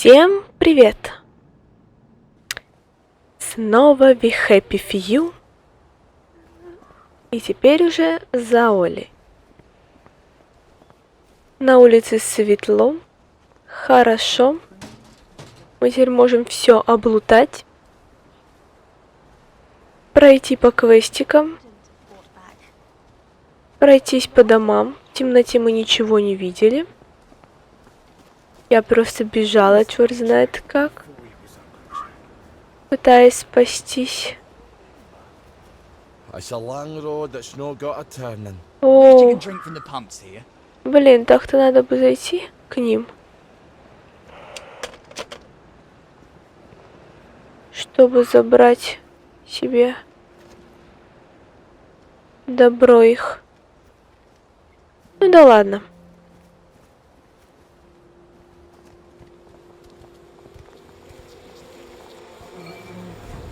Всем привет! Снова We Happy Few. И теперь уже за Олли. На улице светло, хорошо. Мы теперь можем все облутать, пройти по квестикам, пройтись по домам. В темноте мы ничего не видели. Я просто бежала, черт знает как, пытаясь спастись. О, блин, так-то надо бы зайти к ним, чтобы забрать себе добро их. Ну да ладно.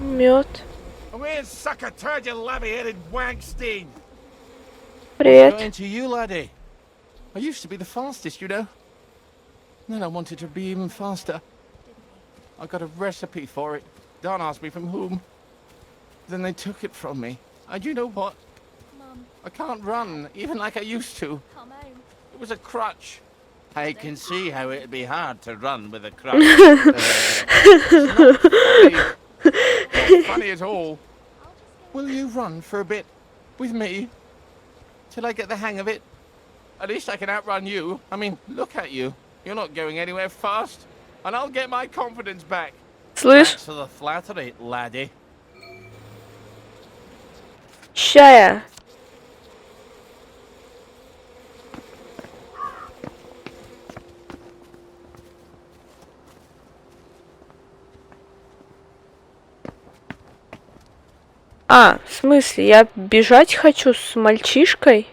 Мед. Привет. I used to be the fastest, you know. Then I wanted to be even faster. I got a recipe for it. Don't ask me from whom. Then they took it from me. And you know what? Mum. I can't run, even like I used to. Come home. It was a crutch. I can see how it'd be hard to run with a crutch. It's not funny. Not funny at all. Will you run for a bit with me? Till I get the hang of it? At least I can outrun you. I mean, look at you. You're not going anywhere fast. And I'll get my confidence back. Слышь? Thanks for the flattery, laddie. Щая. А, в смысле, я бежать хочу с мальчишкой?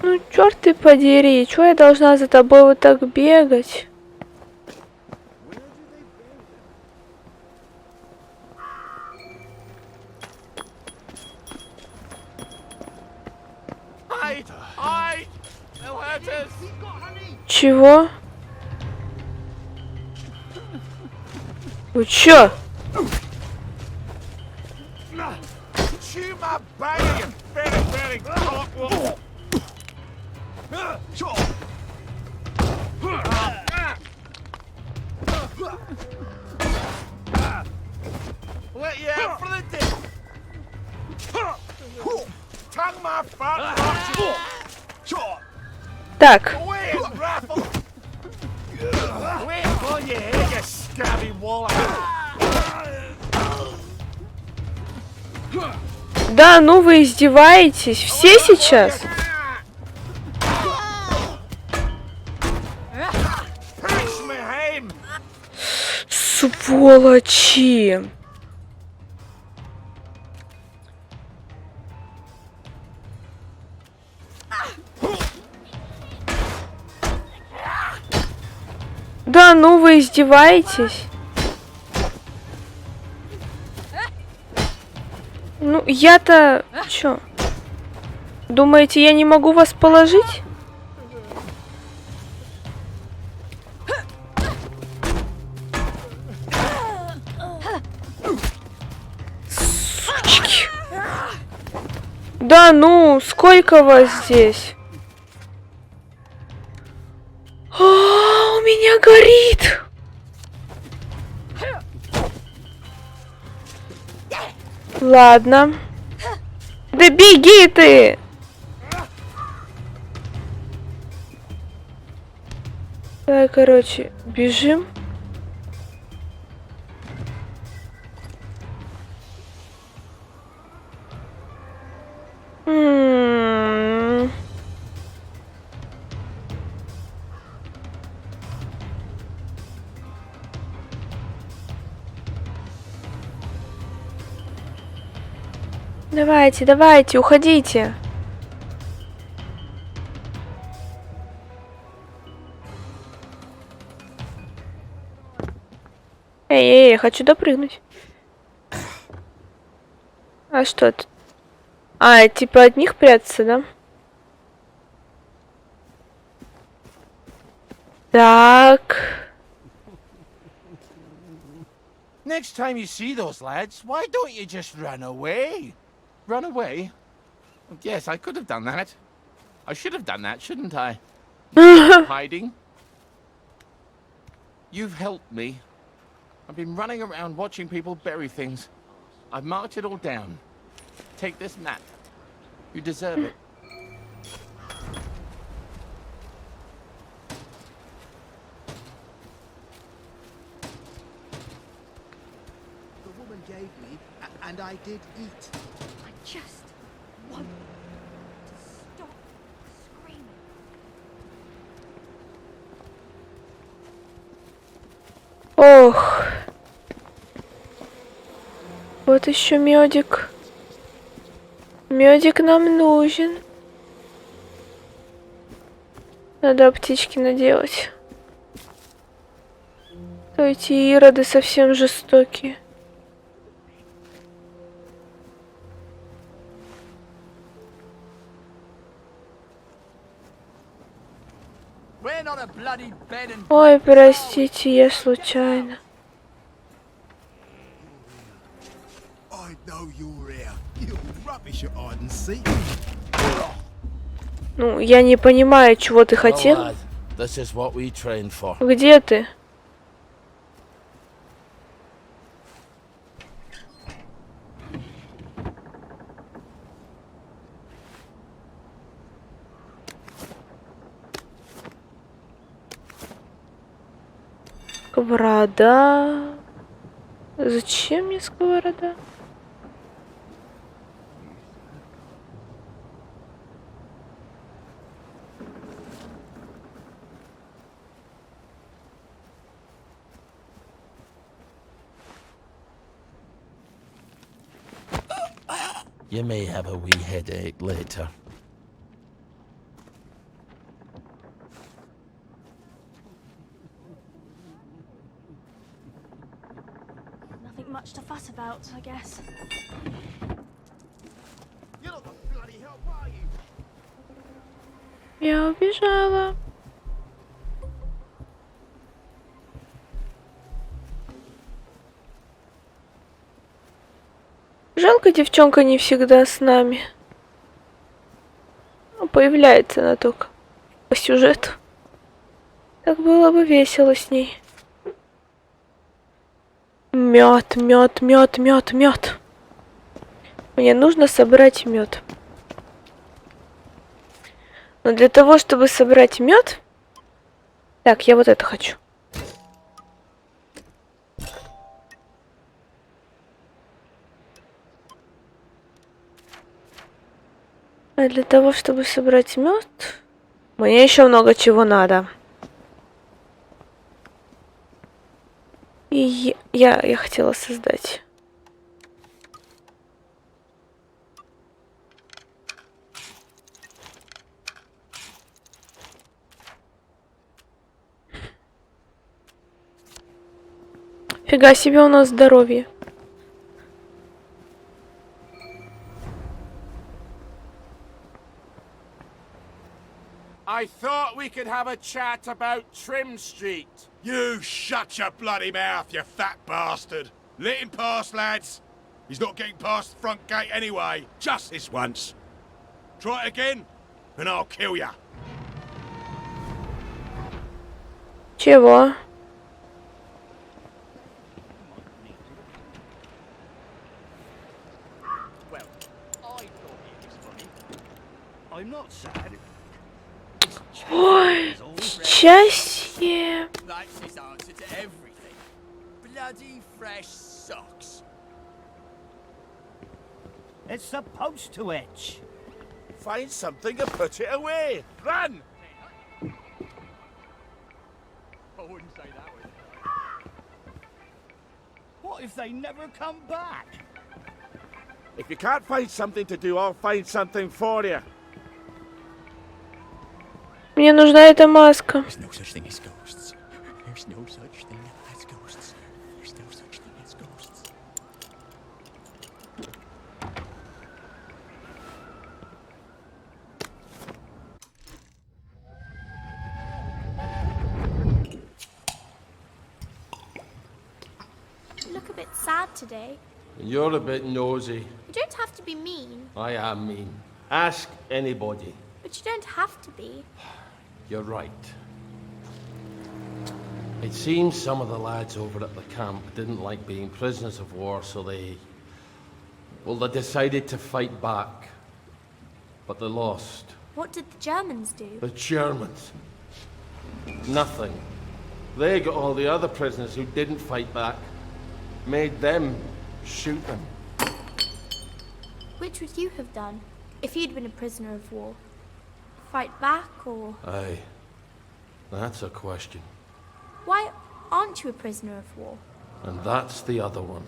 Ну, черт ты подери, чё я должна за тобой вот так бегать? Ай! Чего? Вы чё? Так. Да, ну вы издеваетесь. Все сейчас? Сволочи. Да, ну вы издеваетесь. Ну, я-то... Чё? Думаете, я не могу вас положить? Сучки. Да ну, сколько вас здесь? А, у меня горит. Ладно. Да беги ты! Давай, короче, бежим. Давайте, давайте, уходите. Эй, хочу допрыгнуть. А что тут? А, типа от них прятаться, да? Так. Next time you see those lads, why don't you just run away? Run away? Yes, I could have done that. I should have done that, shouldn't I? Hiding. You've helped me. I've been running around watching people bury things. I've marked it all down. Take this map. You deserve it. The woman gave me, and I did eat. I just want to stop screaming. Ох. Вот еще медик. Медик нам нужен. Надо аптечки наделать. То эти ироды совсем жестокие. Ой, простите, я случайно. I know you're here. You rubbish at hide and seek. Ну, я не понимаю, чего ты Well, хотел. lad, this is what we trained for. Где ты? Сковорода. Зачем мне сковорода? You may have a wee headache later. Nothing much to fuss about, I guess. You're not the bloody help, are you? Я убежала. Жалко, девчонка не всегда с нами. Ну, появляется она только по сюжету. Так было бы весело с ней. Мед, мед, мед, мед, мед. Мне нужно собрать мед. Но для того, чтобы собрать мед... Так, я вот это хочу. А для того, чтобы собрать мед, мне еще много чего надо. И я хотела создать. Фига себе у нас здоровье. I thought we could have a chat about Trim Street. You shut your bloody mouth, you fat bastard! Let him pass, lads. He's not getting past the front gate anyway. Just this once. Try it again, and I'll kill ya. Чего? Well, I thought it was funny. I'm not sad. Ой, счастье. That's his answer to everything. Bloody fresh socks. It's supposed to itch. Find something and put it away. Run! I wouldn't say that was. What if they never come back? If you can't find something to do, I'll find something for you. Мне нужна эта маска. There's no such thing as ghosts. There's no such thing as ghosts. There's no such thing as ghosts. bad today. You're a bit nosy. You don't have to be mean, I am mean. Ask anybody. but you don't have to be. You're right. It seems some of the lads over at the camp didn't like being prisoners of war, so they decided to fight back. But they lost. What did the Germans do? The Germans. Nothing. They got all the other prisoners who didn't fight back, made them shoot them. Which would you have done if you'd been a prisoner of war? Fight back or... Aye. That's a question. Why aren't you a prisoner of war? And that's the other one.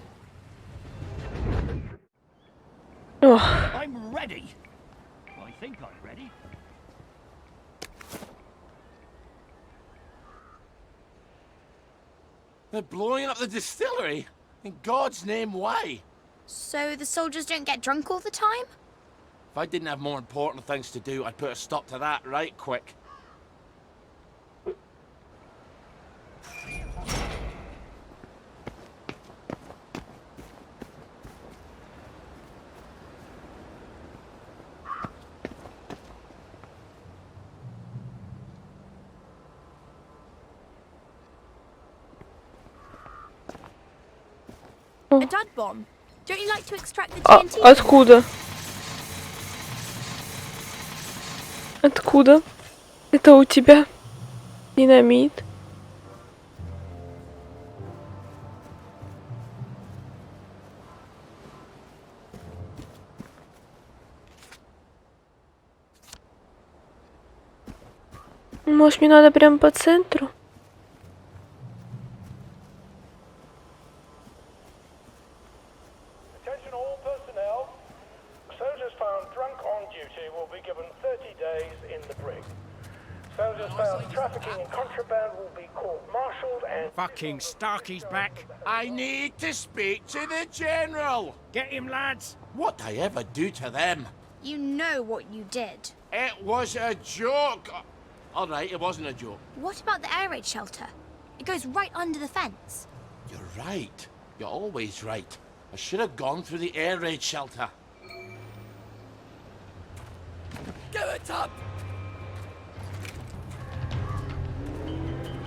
Oh, I'm ready. I think I'm ready. They're blowing up the distillery? In God's name, why? So the soldiers don't get drunk all the time? If I didn't have more important things to do, I'd put a stop to that right quick. A dud bomb. Don't you like to extract the а TNT? откуда? Откуда? Это у тебя динамит? Может, мне надо прям по центру? Attention all personnel. Soldiers found drunk on duty will be given 30 days in the brig. Soldiers found trafficking in contraband will be court-martialed and... Fucking Starkey's back. I need to speak to the General! Get him, lads. What'd I ever do to them? You know what you did. It was a joke! All right, it wasn't a joke. What about the air raid shelter? It goes right under the fence. You're right. You're always right. I should have gone through the air raid shelter. Give it up!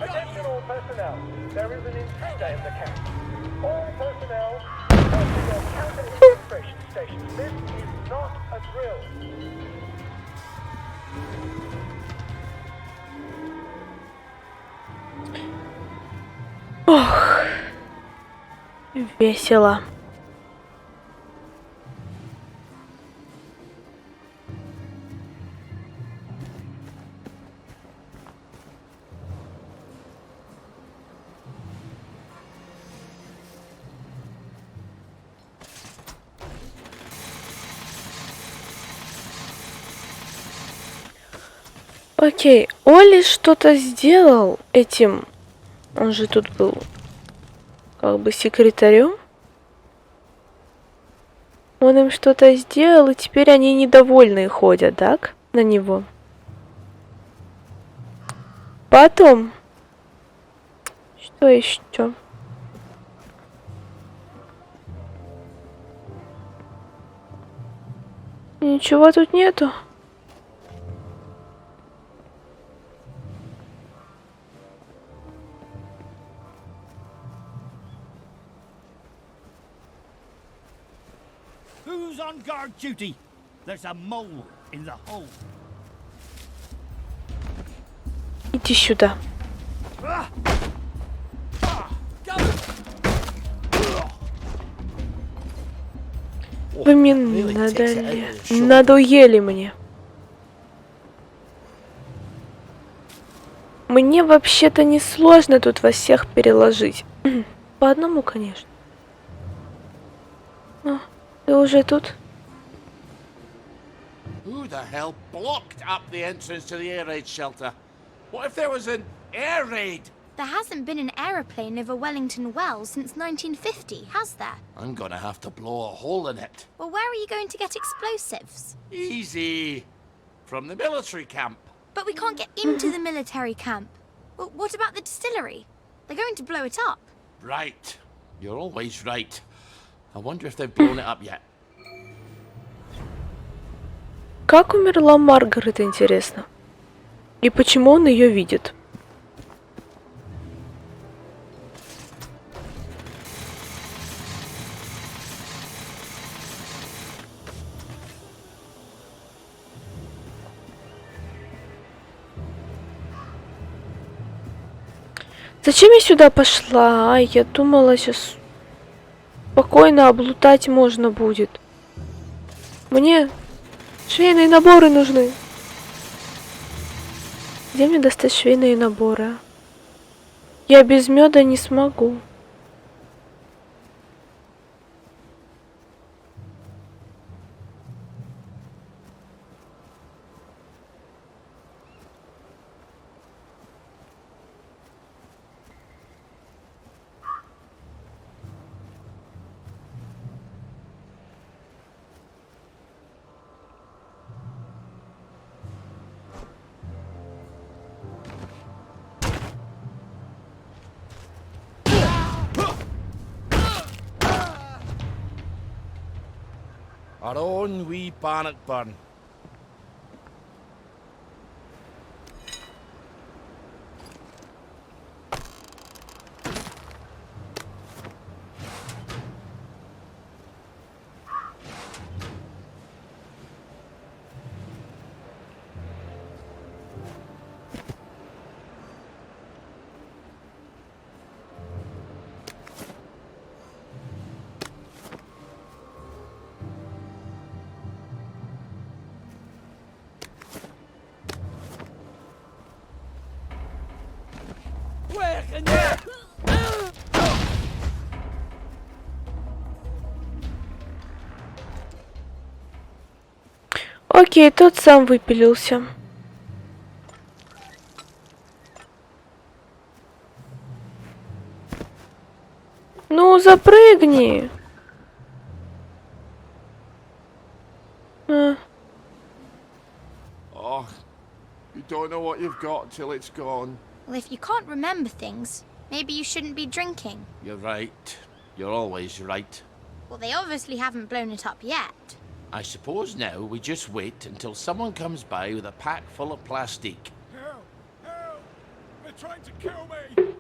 Attention all personnel. There is an intruder in the camp. All personnel to your counter infiltration stations. This is not a drill. Ох, весело. Окей, Олли что-то сделал этим. Он же тут был как бы секретарем. Он им что-то сделал, и теперь они недовольные ходят, так? На него. Потом. Что еще? Ничего тут нету. Who's on guard duty? There's a mole in the hole. Иди сюда. Вы мне надоели мне. Мне вообще-то не сложно тут вас всех переложить. По одному, конечно. О, ты уже тут? Who the hell blocked up the entrance to the air raid shelter? What if there was an air raid? There hasn't been an aeroplane over Wellington Wells since 1950, has there? I'm gonna have to blow a hole in it. Well, where are you going to get explosives? Easy. From the military camp. But we can't get into the military camp. Well, what about the distillery? They're going to blow it up. Right. You're always right. I wonder if they've blown it up yet. Как умерла Маргарет, интересно? И почему он ее видит? Зачем я сюда пошла? Ай, я думала, сейчас спокойно облутать можно будет. Мне швейные наборы нужны. Где мне достать швейные наборы? Я без меда не смогу. Our own wee Bannockburn. Окей, тот сам выпилился. Ну, запрыгни. А. Oh, you don't know what you've got till it's gone. Well, if you can't remember things, maybe you shouldn't be drinking. You're right. You're always right. Well, they obviously haven't blown it up yet. I suppose now we just wait until someone comes by with a pack full of plastic. Help! Help! They're trying to kill me!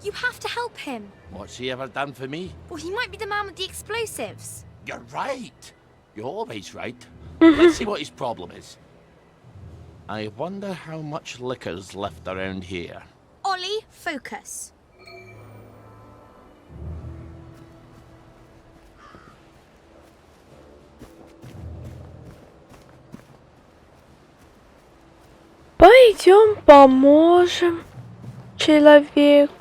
You have to help him. What's he ever done for me? Well, he might be the man with the explosives. You're right. You're always right. Let's see what his problem is. I wonder how much liquor's left around here. Ollie, focus. Пойдем поможем человеку.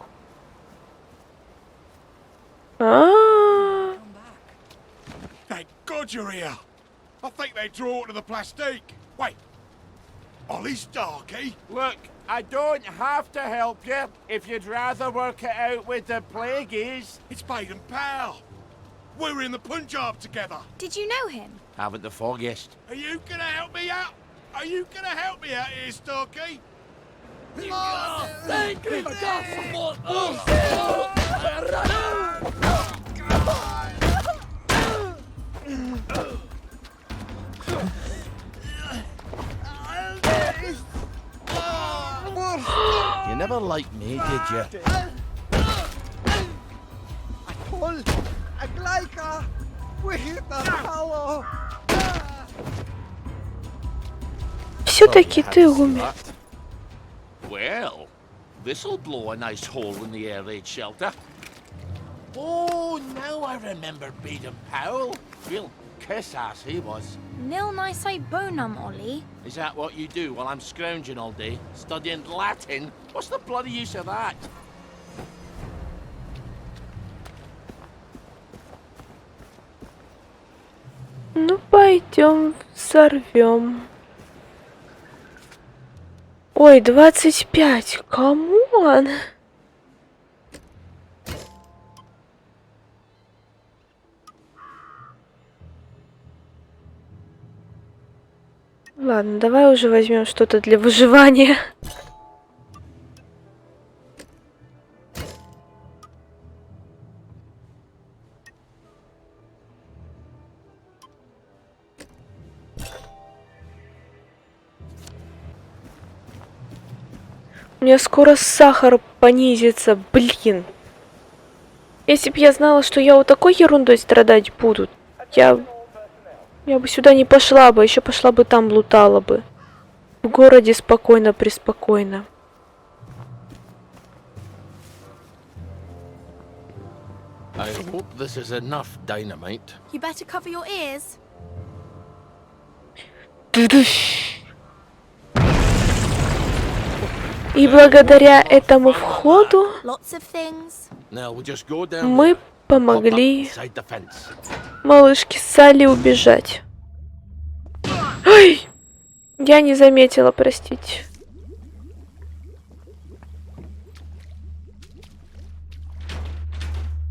Thank God you're here! I think they draw to the plastique. Wait. Ollie's darky? Look, I don't have to help you if you'd rather work it out with the plagueies. It's Baden Powell. We were in the Punjab together. Did you know him? Haven't the foggiest. Are you gonna help me out? Are you gonna help me out here, Starkey? You never liked me, did you? Все-таки ты умер. Well, this'll blow a nice hole in the air raid shelter. Oh, now I remember Baden Powell. Real kiss-ass he was. Nil nisi bonum, Ollie. Is that what you do while I'm scrounging all day? Studying Latin? What's the bloody use of that? Ну, пойдем взорвем. Ой, 25. Камон. Ладно, давай уже возьмем что-то для выживания. меня скоро сахар понизится, блин. Если б я знала, что я вот такой ерундой страдать буду, я бы сюда не пошла бы, еще пошла бы там лутала бы. В городе спокойно-преспокойно. I hope this is enough dynamite. You better cover your ears. И благодаря этому входу Lots of things. Now we'll just go down мы there, помогли hop up inside the fence. малышке Салли убежать. Ой! Я не заметила, простите.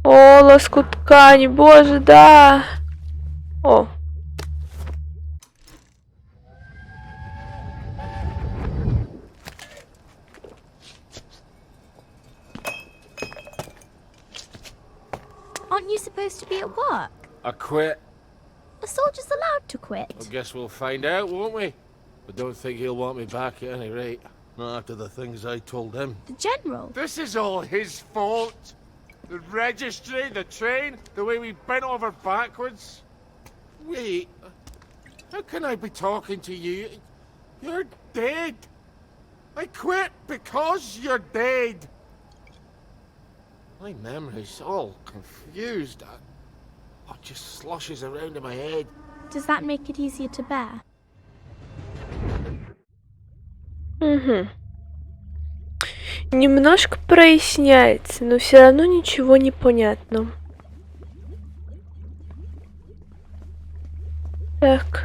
О, лоскут ткани, боже, да. О. Aren't you supposed to be at work? I quit. A soldier's allowed to quit. I guess we'll find out, won't we? I don't think he'll want me back at any rate. Not after the things I told him. The general? This is all his fault. The registry, the train, the way we bent over backwards. Wait, how can I be talking to you? You're dead. I quit because you're dead. My memory's all confused. It just sloshes around in my head. Does that make it easier to bear? Угу. Немножко проясняется, но все равно ничего не понятно. Так.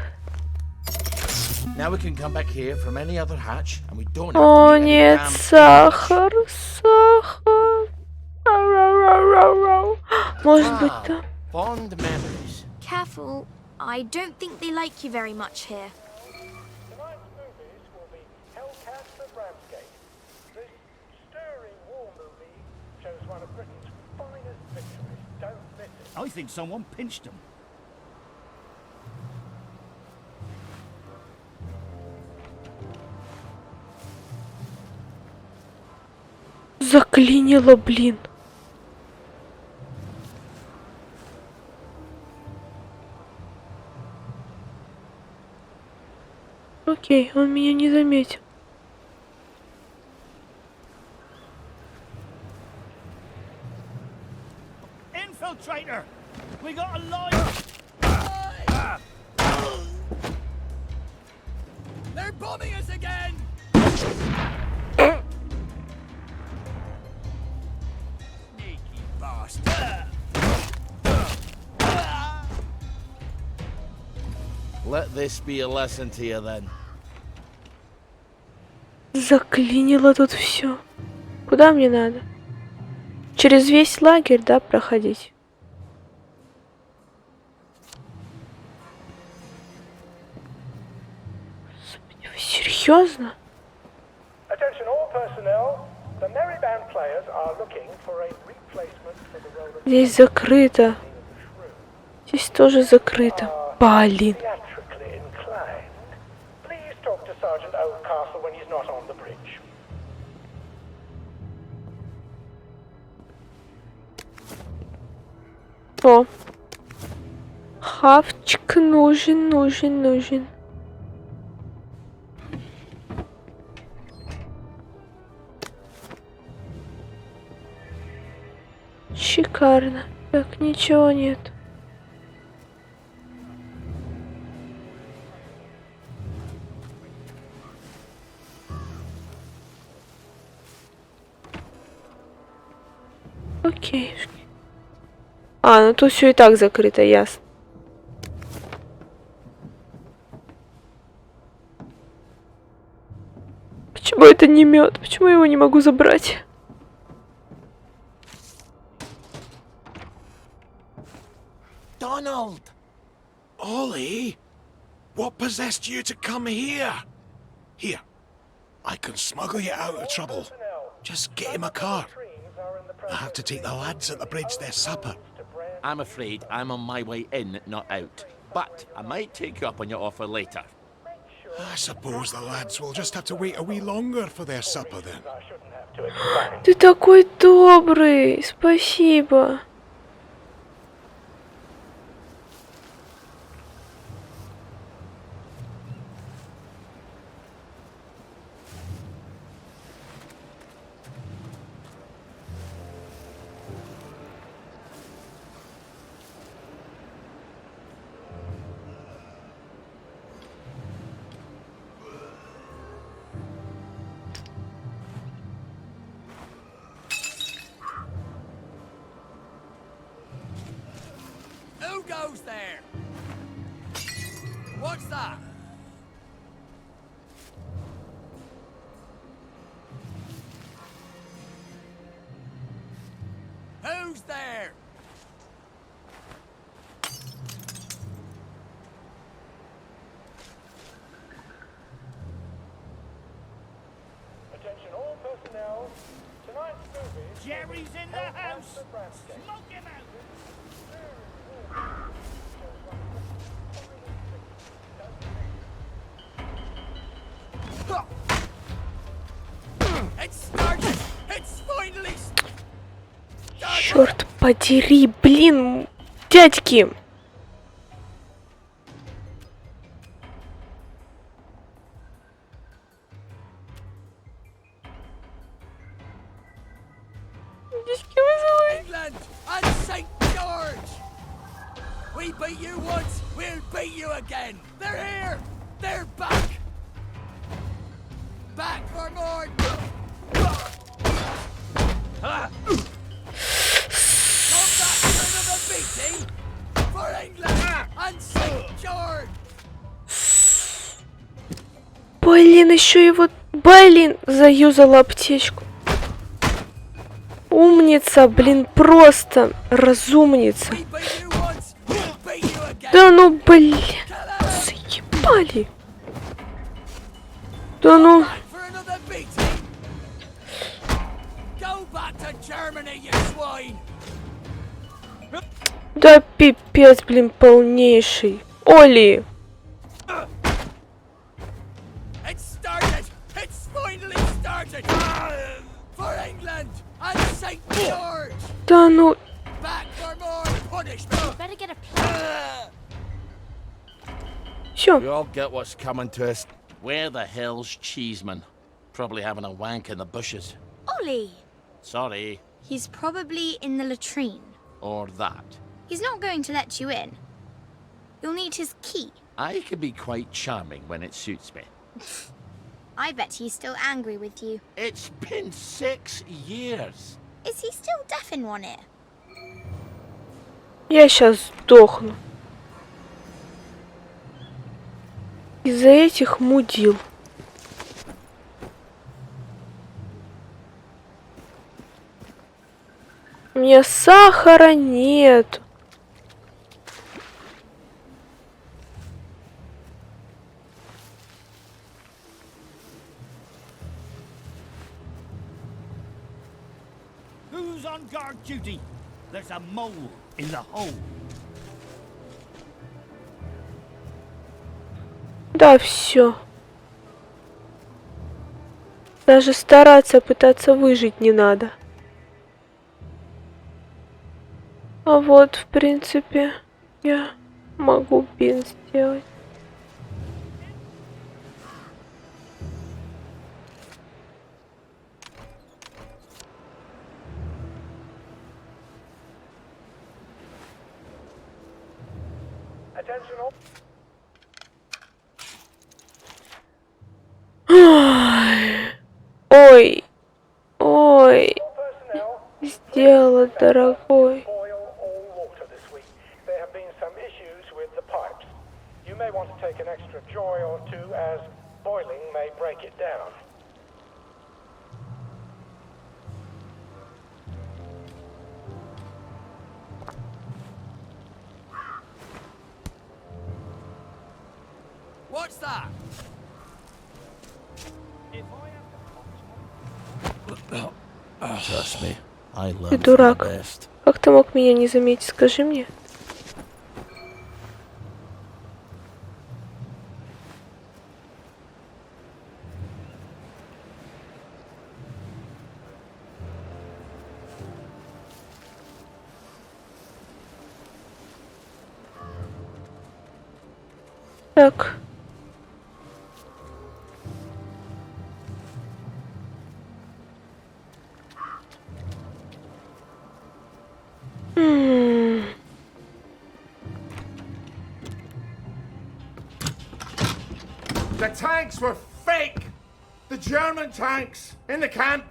Now we can come back here from any other hatch, and we don't have О, to meet any нет, damn сахар, сахар. Ау-рау-рау-рау-рау. Может быть, там. fond memories. Careful. I don't think they like you very much here. Tonight's movies will be Hellcats at Ramsgate. This stirring war movie shows one of Britain's finest victories. Don't miss it. I think someone pinched him. Заклинило, блин. Окей, он меня не заметил. Infiltrator! We got a lion! They're bombing us again! Sneaky bastard! Let this be a lesson to you then. Заклинило тут все. Куда мне надо? Через весь лагерь, да, проходить? Господи, вы серьезно? Attention all personnel. The Merry Band players are looking for a replacement for the role of Здесь закрыто. Здесь тоже закрыто. Блин. theatrically inclined. Please talk to Sergeant Oldcastle when he's not on the bridge. О. Хавчик нужен. Шикарно. Так, ничего нет. Окей. А, ну тут все и так закрыто, ясно. Почему это не мед? Почему я его не могу забрать? Donald! Ollie? What possessed you to come here? Here, I can smuggle you out of trouble. Just get him a car. I have to take the lads at the bridge their supper. I'm afraid I'm on my way in, not out. But I might take you up on your offer later. I suppose the lads will just have to wait a wee longer for their supper then. I shouldn't have to explain. Ты такой добрый, спасибо. Who goes there? What's that? Who's there? Attention all personnel. Tonight's movie. Jerry's in the house! Smoke him out! It started! It's finally started! Черт подери, блин, дядьки. Дядьки вызывай. England and St. George! We beat you once, we'll beat you again! They're here! They're back! Back for more! Come back for another beating! For England and St. George! Блин, еще его... Блин, заюзала аптечку. Умница, блин, просто разумница. We beat you once, we'll beat you again! Да ну, блин, заебали. Да ну, Back for another beating! Go back to Germany, you swine! да пипец, блин, полнейший. Олли. It started! It's finally started! For England and St. George! Да ну, Back for more punishment! Better get a plan. все. We all get what's coming to us. Where the hell's Cheeseman? Probably having a wank in the bushes. Ollie! Sorry. He's probably in the latrine. Or that. He's not going to let you in. You'll need his key. I can be quite charming when it suits me. I bet he's still angry with you. It's been 6 years. Is he still deaf in one ear? Я сейчас сдохну. Из-за этих мудил. У меня сахара нет. Who's on guard duty? There's a mole in the hole. Да, все. Даже стараться, пытаться выжить не надо. А вот, в принципе, я могу бинт сделать. Attention all. Ой, ой, Personnel. сделала, дорогой. Boil all water this week. There have been some issues with the pipes. You may want to take an extra joy or two as boiling may break it down. What's that? Trust me, I Ты learned from the дурак. best. Как ты мог меня не заметить, скажи мне? Так. The tanks were fake! The German tanks in the camp!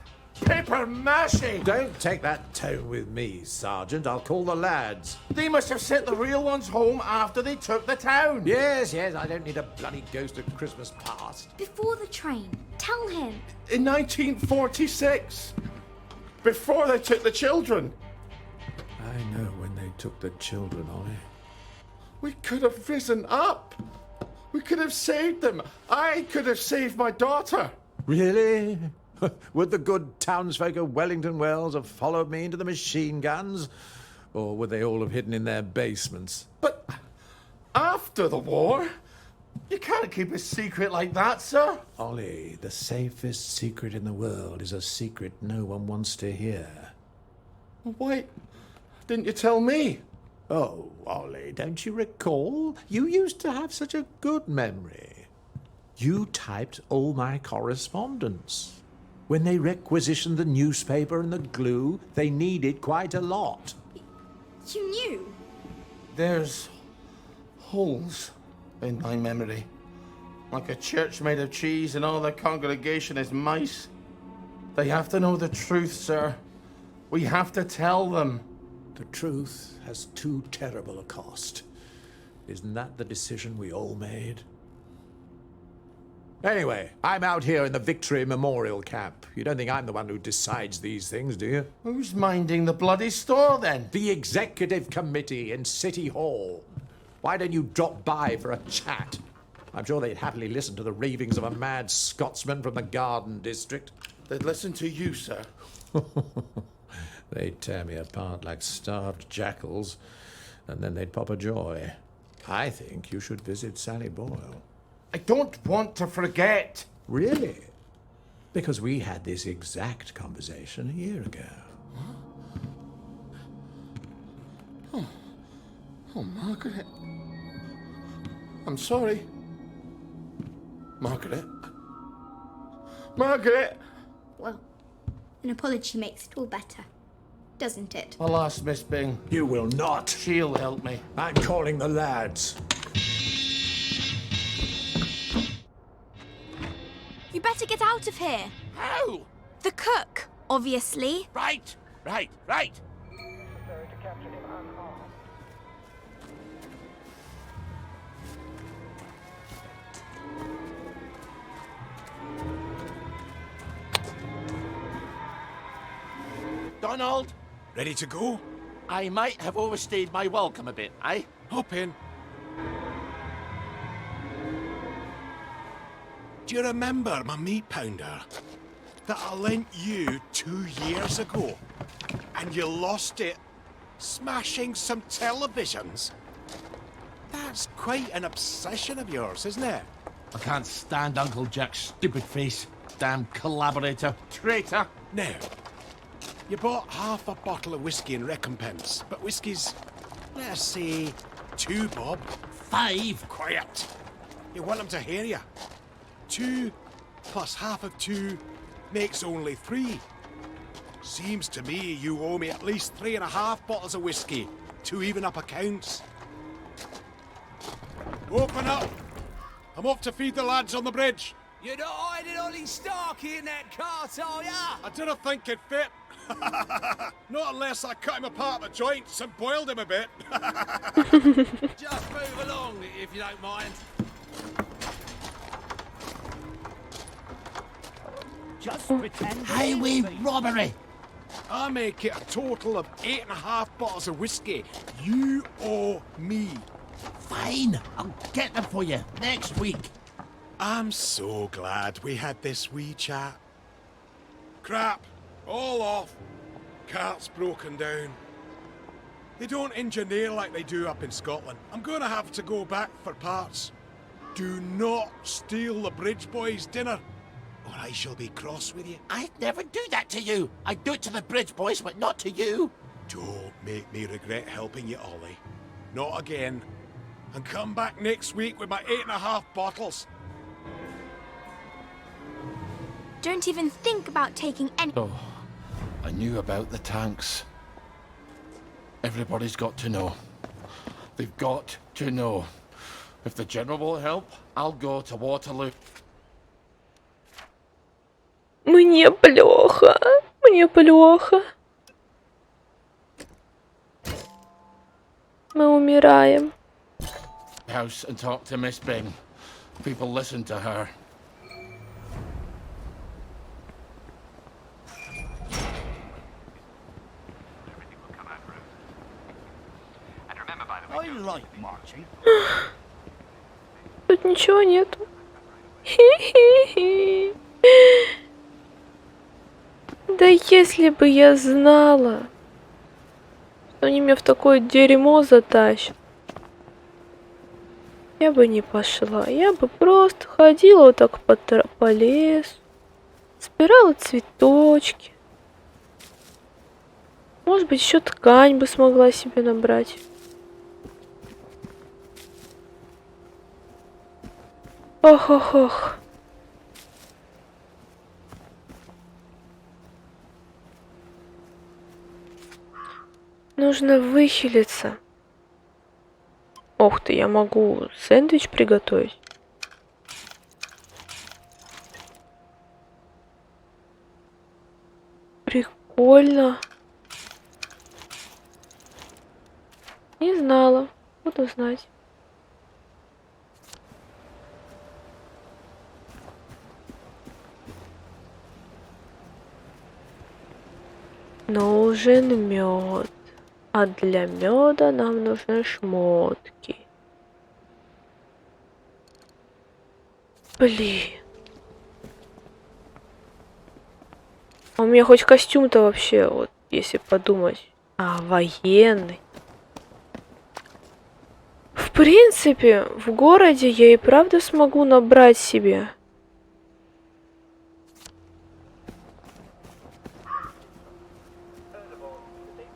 Paper mache! Don't take that tone with me, Sergeant. I'll call the lads. They must have sent the real ones home after they took the town. Yes, I don't need a bloody ghost of Christmas past. Before the train. Tell him. In 1946. Before they took the children. I know when they took the children, Ollie. We could have risen up. We could have saved them. I could have saved my daughter. Really? Would the good townsfolk of Wellington Wells have followed me into the machine guns? Or would they all have hidden in their basements? But after the war, you can't keep a secret like that, sir. Ollie, the safest secret in the world is a secret no one wants to hear. Why didn't you tell me? Oh, Ollie, don't you recall? You used to have such a good memory. You typed all my correspondence. When they requisitioned the newspaper and the glue, they needed quite a lot. You knew? There's holes in my memory. Like a church made of cheese and all the congregation is mice. They have to know the truth, sir. We have to tell them. The truth has too terrible a cost. Isn't that the decision we all made? Anyway, I'm out here in the Victory Memorial Camp. You don't think I'm the one who decides these things, do you? Who's minding the bloody store, then? The Executive Committee in City Hall. Why don't you drop by for a chat? I'm sure they'd happily listen to the ravings of a mad Scotsman from the Garden District. They'd listen to you, sir. They'd tear me apart like starved jackals, and then they'd pop a joy. I think you should visit Sally Boyle. I don't want to forget. Really? Because we had this exact conversation a year ago. Oh, Margaret. I'm sorry. Margaret. Margaret! Well, an apology makes it all better, doesn't it? Alas, Miss Bing. You will not. She'll help me. I'm calling the lads. You better get out of here. How? The cook, obviously. Right. Necessary to capture him unharmed. Donald, Ready to go? I might have overstayed my welcome a bit, eh? Hop in. Do you remember my meat pounder that I lent you 2 years ago? And you lost it smashing some televisions? That's quite an obsession of yours, isn't it? I can't stand Uncle Jack's stupid face. Damn collaborator. Traitor. Now, you bought half a bottle of whiskey in recompense, but whiskey's, let us say, 2 bob. 5. Quiet. You want them to hear you. 2 plus half of 2 makes only 3. Seems to me you owe me at least 3.5 bottles of whiskey to even up accounts. Open up! I'm off to feed the lads on the bridge. You're not hiding Ollie Starkey in that cart, are ya? I didn't think it fit. Not unless I cut him apart at the joints and boiled him a bit. Just move along, if you don't mind. Just pretend. Highway robbery. I make it a total of 8.5 bottles of whiskey. You owe me. Fine. I'll get them for you next week. I'm so glad we had this wee chat. Crap. All off. Cart's broken down. They don't engineer like they do up in Scotland. I'm going to have to go back for parts. Do not steal the bridge boys' dinner, or I shall be cross with you. I'd never do that to you. I'd do it to the bridge boys, but not to you. Don't make me regret helping you, Ollie. Not again. and come back next week with my 8.5 bottles. Don't even think about taking any. Oh, I knew about the tanks. Everybody's got to know. They've got to know. If the General will help, I'll go to Waterloo. Мне плохо. Мне плохо. Мы умираем. House and talk to Miss Bing. People listen to her. I like marching. Тут ничего нету. Хи-хи-хи. Да если бы я знала, что они меня в такое дерьмо затащат, я бы не пошла. Я бы просто ходила вот так по лесу, собирала цветочки. Может быть, еще ткань бы смогла себе набрать. Ох-ох-ох. Нужно выхилиться. Ох ты, я могу сэндвич приготовить. Прикольно. Не знала. Буду знать. Нужен мед. А для меда нам нужны шмотки. Блин. А у меня хоть костюм-то вообще, вот, если подумать. А, военный. В принципе, в городе я и правда смогу набрать себе.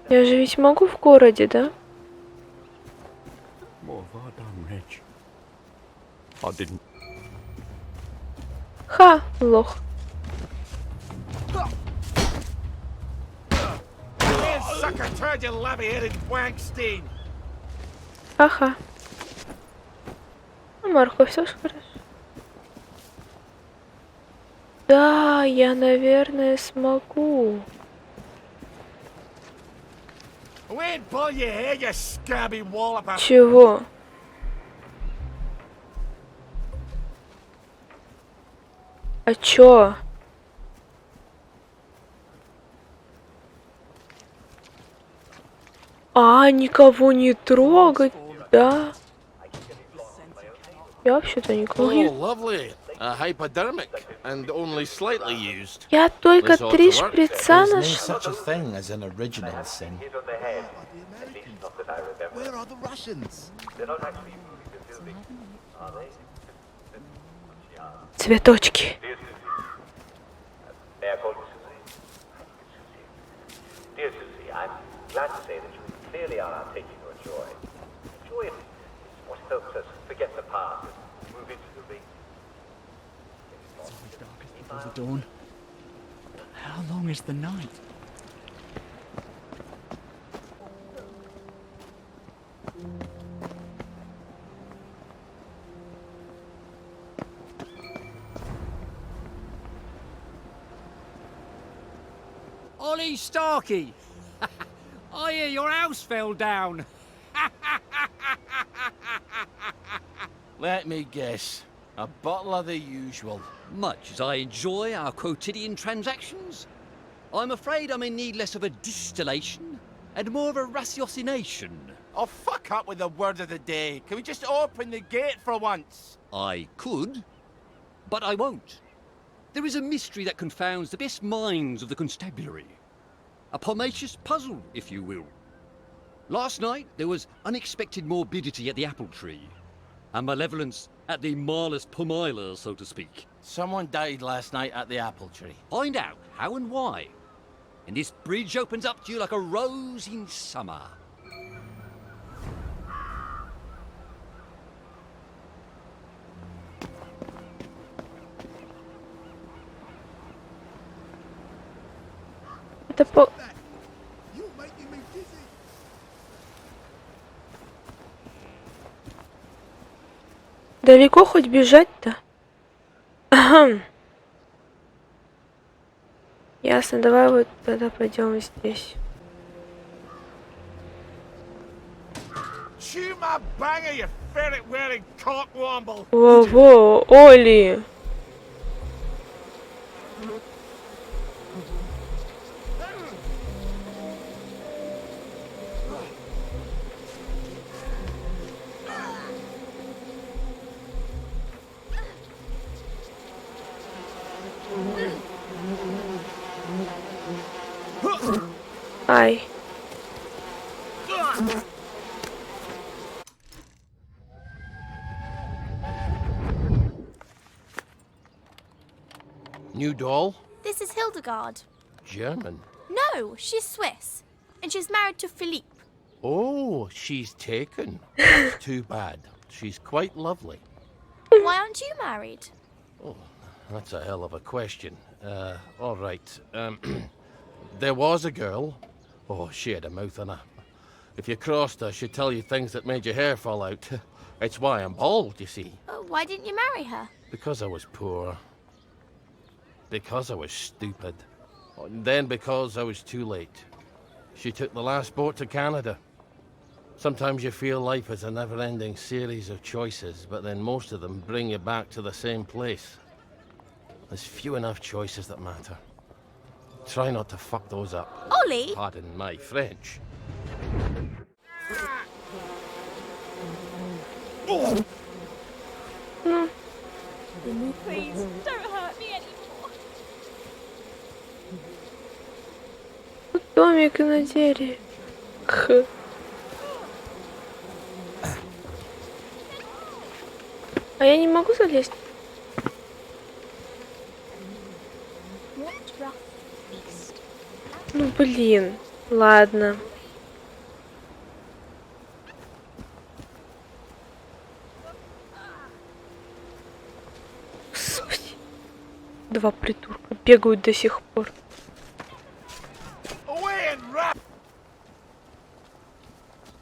Я же ведь могу в городе, да? Ха, лох. Ха-ха. Морковь, все хорошо. Да, я, наверное, смогу. Чего? А чё? А, никого не трогать, да? Я вообще-то никого не... Я только 3 шприца нашла. Where are the Russians? Цветочки. Glad to say that you clearly are taking your joy. Joy is what helps us forget the past and move into the ring. It's always darkest before the dawn. How long is the night? Ollie Starkey! I hear your house fell down. Let me guess. A bottle of the usual. Much as I enjoy our quotidian transactions, I'm afraid I'm in need less of a distillation and more of a ratiocination. Oh, fuck up with the word of the day. Can we just open the gate for once? I could, but I won't. There is a mystery that confounds the best minds of the constabulary. A pomacious puzzle, if you will. Last night, there was unexpected morbidity at the apple tree, and malevolence at the Marlus Pomiler, so to speak. Someone died last night at the apple tree. Find out how and why, and this bridge opens up to you like a rose in summer. Это по... You're making me dizzy. Далеко хоть бежать-то? Ага. Ясно, давай вот тогда пойдем здесь. Chew my banger, you ferret-wearing cockwomble! Во-во, Олли! Ай. New doll? This is Hildegard. German. No, she's Swiss. And she's married to Philippe. Oh, she's taken. That's too bad. She's quite lovely. Why aren't you married? Oh, that's a hell of a question. All right. There was a girl. Oh, she had a mouth on her. If you crossed her, she'd tell you things that made your hair fall out. It's why I'm bald, you see. Why didn't you marry her? Because I was poor. Because I was stupid. And then because I was too late. She took the last boat to Canada. Sometimes you feel life is a never-ending series of choices, but then most of them bring you back to the same place. There's few enough choices that matter. Try not to fuck those up. Ollie! Pardon my French. Please, don't hurt me anymore. Домик на дереве. Х. А я не могу залезть? Ну блин, ладно. Господи. Два придурка бегают до сих пор.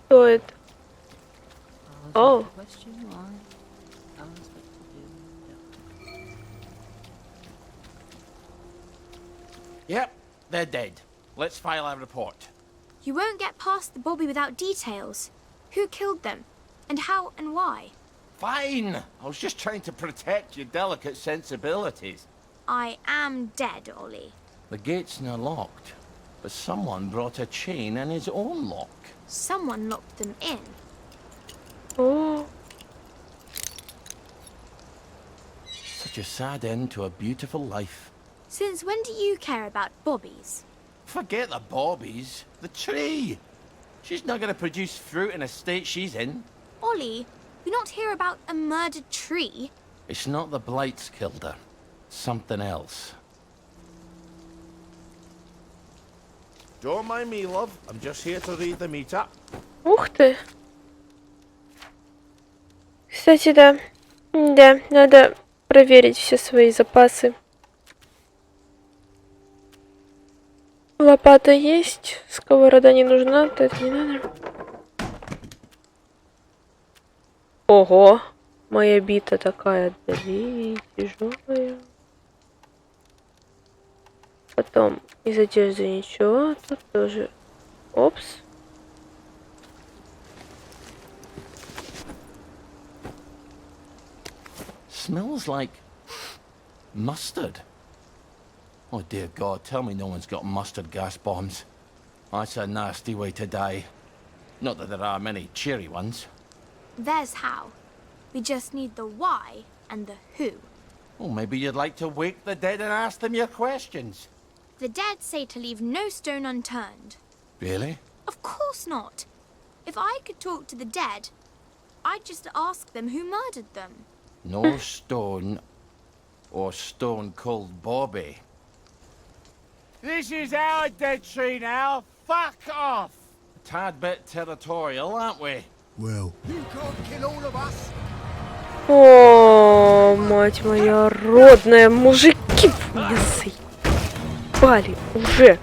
Что это? О. Yep, they're dead. Let's file our report. You won't get past the Bobby without details. Who killed them? And how and why? Fine. I was just trying to protect your delicate sensibilities. I am dead, Ollie. The gate's now locked, but someone brought a chain and his own lock. Someone locked them in. О. Such a sad end to a beautiful life. Since when do you care about Bobbies? Forget the bobbies. The tree. She's not going to produce fruit in a state she's in. Ollie, we not hear about a murdered tree. It's not the blights killed her. Something else. Don't mind me, love. I'm just here to read the meter. Ух ты. Кстати, да. Да, надо проверить все свои запасы. Лопата есть, сковорода не нужна, то это не надо. Ого, моя бита такая, блин, тяжелая. Потом из одежды ничего, тут тоже. Опс. Smells like mustard. Oh dear God, tell me no one's got mustard gas bombs. That's a nasty way to die. Not that there are many cheery ones. There's how. We just need the why and the who. Well, maybe you'd like to wake the dead and ask them your questions. The dead say to leave no stone unturned. Really? Of course not. If I could talk to the dead, I'd just ask them who murdered them. No stone or Stone Cold Bobby. This is our dead tree now. Fuck off. A tad bit territorial, aren't we? Well, you can't kill all of us. О, мать моя родная, мужики, вы меня заебали уже.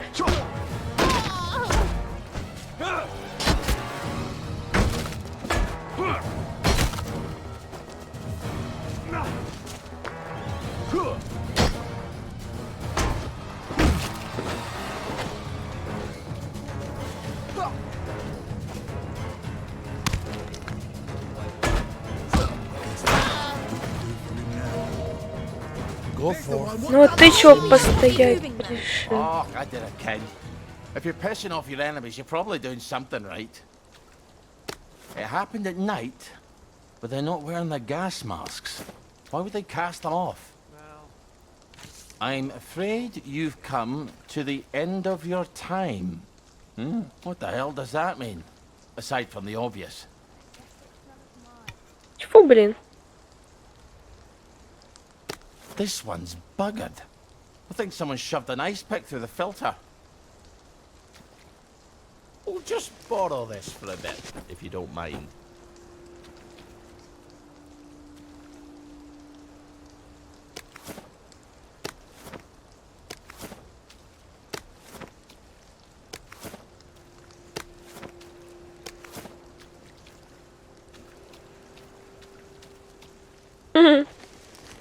Go for it. Ну, ты чё постоять решил? Oh, I did it, Ken. If you're pissing off your enemies, you're probably doing something right. It happened at night, but they're not wearing their gas masks. Why would they cast them off? I'm afraid you've come to the end of your time. What the hell does that mean? Aside from the obvious. Тьфу, блин. This one's buggered. I think someone shoved an ice pick through the filter. We'll just borrow this for a bit, if you don't mind.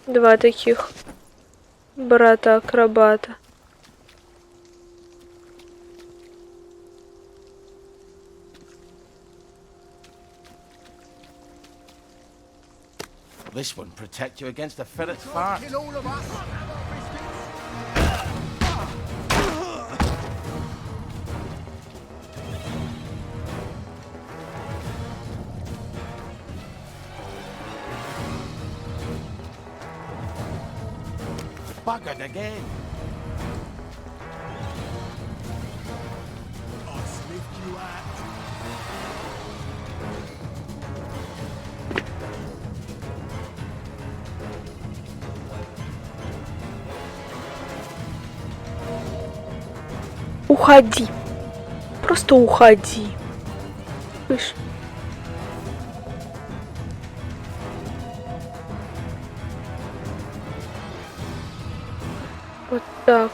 Два таких брата-акробата. This one protect you against a ferret's fart. Kill all of us. Buggered again. I'll slick you out. Уходи. Просто уходи. Слышь? Вот так.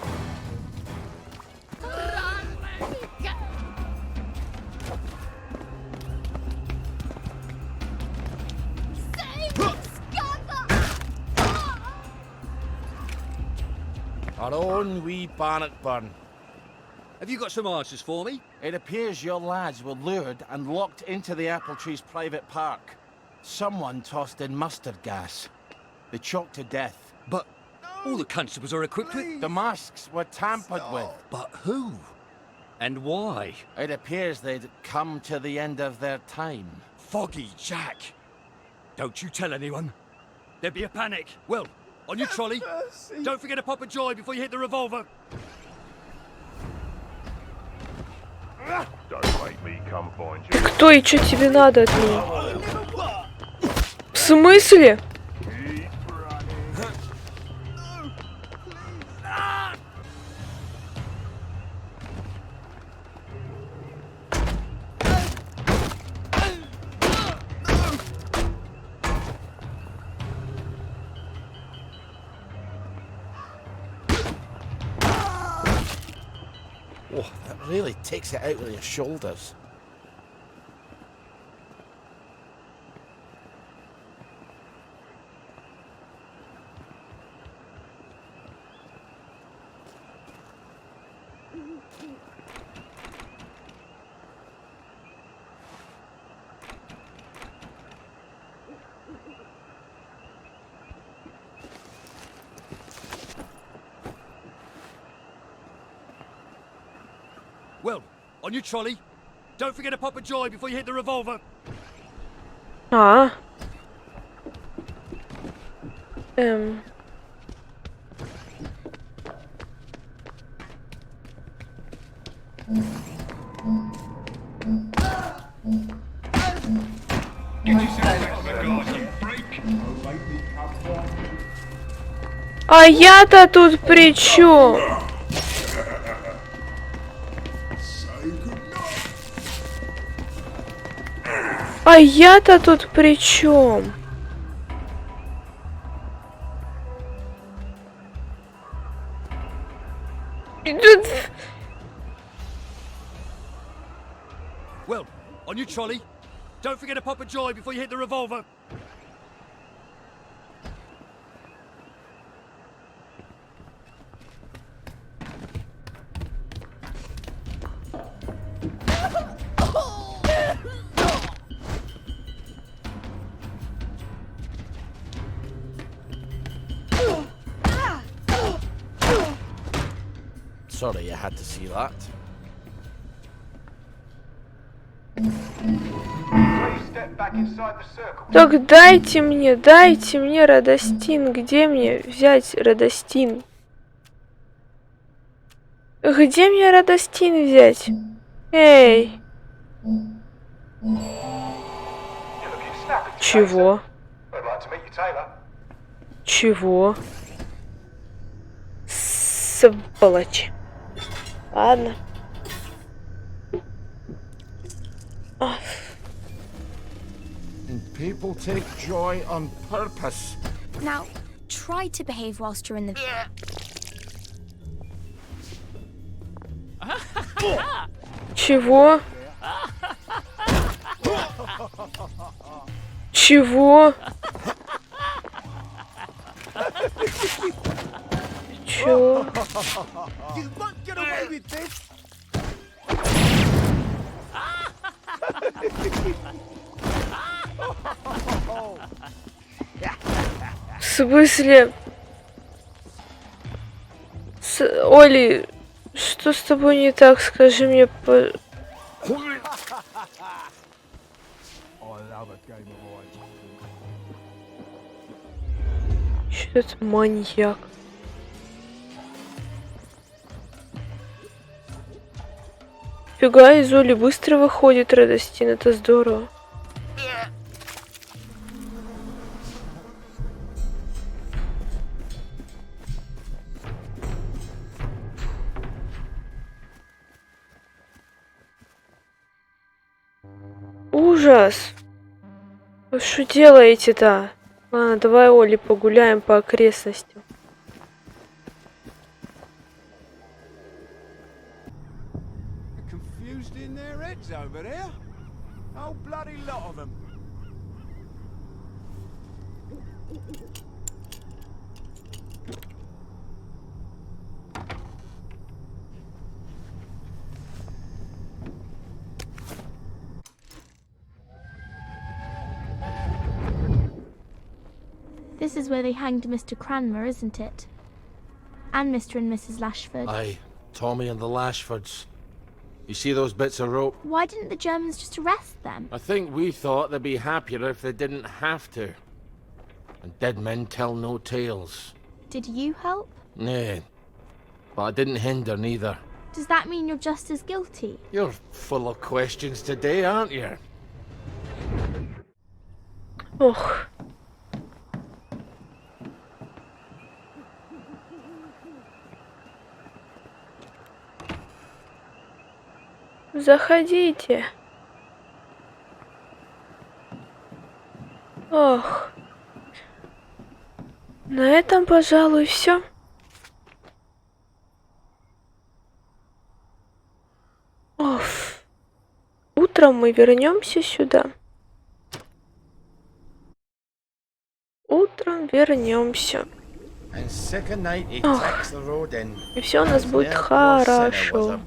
Our own wee Bannockburn. Have you got some answers for me? It appears your lads were lured and locked into the apple tree's private park. Someone tossed in mustard gas. They choked to death. But all the constables are equipped with... The masks were tampered with. But who? And why? It appears they'd come to the end of their time. Foggy Jack. Don't you tell anyone. There'd be a panic. Well, on your trolley. Don't forget to pop a joy before you hit the revolver. Don't make me come find you. Кто и что тебе надо от меня? В смысле? Oh, that really takes it out with your shoulders. Well, on your trolley. Don't forget to pop a joy before you hit the revolver. А. А я-то тут при чём? А я-то тут при чём? Well, on your trolley. Don't forget to pop a joy before you hit the revolver. Sorry you had to see that. Так дайте мне Радостин. Где мне взять Радостин? Где мне Радостин взять? Эй! Чего? Чего? Сволочь. Ладно. And people take joy on purpose. Now, try to behave whilst you're in the... Чего? Чего? Чё? You won't get away with this. В смысле? Олли, что с тобой не так? Скажи мне, Чё это маньяк? Фига, из Олли быстро выходит Радостин, это здорово. Ужас! Вы что делаете-то? Ладно, давай, Олли, погуляем по окрестностям. Confused in their heads over there. Whole bloody lot of them. This is where they hanged Mr. Cranmer, isn't it? And Mr. and Mrs. Lashford. Aye, Tommy and the Lashfords. You see those bits of rope? Why didn't the Germans just arrest them? I think we thought they'd be happier if they didn't have to. And dead men tell no tales. Did you help? Nay, but I didn't hinder neither. Does that mean you're just as guilty? You're full of questions today, aren't you? Ох. Заходите. Ох. На этом, пожалуй, все. Оф. Утром мы вернемся сюда. Утром вернемся. Ох. И все у нас будет хорошо.